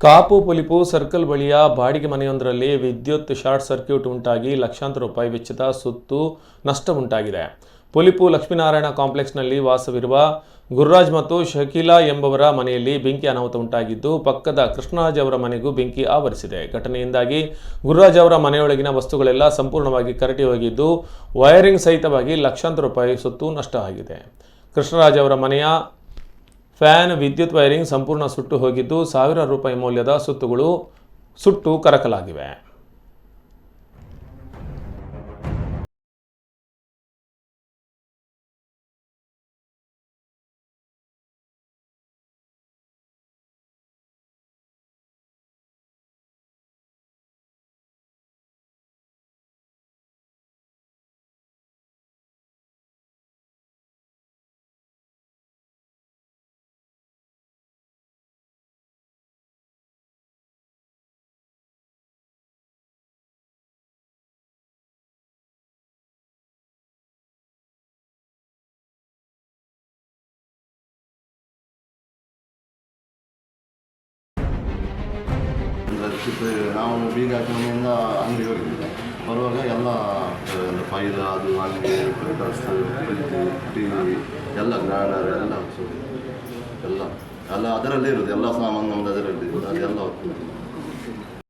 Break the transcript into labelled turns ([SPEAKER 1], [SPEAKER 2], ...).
[SPEAKER 1] Kapu ಪುಲಿಪು circle ಬಳಿಯ ಬಾಡಿಗೆ ಮನೆಯೊಂದರಲ್ಲಿ ವಿದ್ಯುತ್ ಶಾರ್ಟ್ ಸರ್ಕ್ಯೂಟ್ ಉಂಟಾಗಿ ಲಕ್ಷಾಂತರ ರೂಪಾಯಿ ವೆಚ್ಚದ ಸುತ್ತು ನಷ್ಟ ಉಂಟಾಗಿದೆ. ಪುಲಿಪು ಲಕ್ಷ್ಮೀನಾರಾಯಣ ಕಾಂಪ್ಲೆಕ್ಸ್ನಲ್ಲಿ ವಾಸವಿರುವ ಗುರುರಾಜ್ ಮತ್ತು ಶಕೀಲಾ ಎಂಬವರ ಮನೆಯಲ್ಲಿ ಬೆಂಕಿ ಅನಾಹುತ ಉಂಟಾಗಿದ್ದು, ಪಕ್ಕದ ಕೃಷ್ಣರಾಜ್ ಅವರ ಮನೆಗೂ ಬೆಂಕಿ ಆವರಿಸಿದೆ. ಘಟನೆಯಿಂದಾಗಿ ಗುರುರಾಜ್ ಅವರ ಮನೆಯೊಳಗಿನ ವಸ್ತುಗಳೆಲ್ಲ ಸಂಪೂರ್ಣವಾಗಿ ಕರಟಿ ಹೋಗಿದ್ದು, ವೈರಿಂಗ್ ಸಹಿತವಾಗಿ ಲಕ್ಷಾಂತರ ರೂಪಾಯಿ ಸುತ್ತು ನಷ್ಟ ಆಗಿದೆ. ಕೃಷ್ಣರಾಜ್ ಅವರ ಮನೆಯ ಫ್ಯಾನ್, ವಿದ್ಯುತ್ ವೈರಿಂಗ್ ಸಂಪೂರ್ಣ ಸುಟ್ಟು ಹೋಗಿದ್ದು, ಸಾವಿರಾರು ರೂಪಾಯಿ ಮೌಲ್ಯದ ಸುತ್ತುಗಳು ಸುಟ್ಟು ಕರಕಲಾಗಿವೆ.
[SPEAKER 2] ನಾವು ಬೀಗ ಹಾಕಿದ ಅಂಗಡಿ ಹೋಗಿದ್ವಿ. ಬರುವಾಗ ಎಲ್ಲ ಫೈಲ್, ಅದು ಅಂಗಡಿ, ಪ್ರಿಂಟರ್ಸ್, ಫ್ರಿಜ್, ಟಿವಿ ಎಲ್ಲ ಗ್ರೈಂಡರ್ ಎಲ್ಲ ಅದರಲ್ಲೇ ಇರೋದು. ಎಲ್ಲ ಸಾಮಾನು ನಮ್ಮದು ಅದರಲ್ಲಿ ಇರೋದು. ಅದೆಲ್ಲ ಹೋಗ್ತದೆ.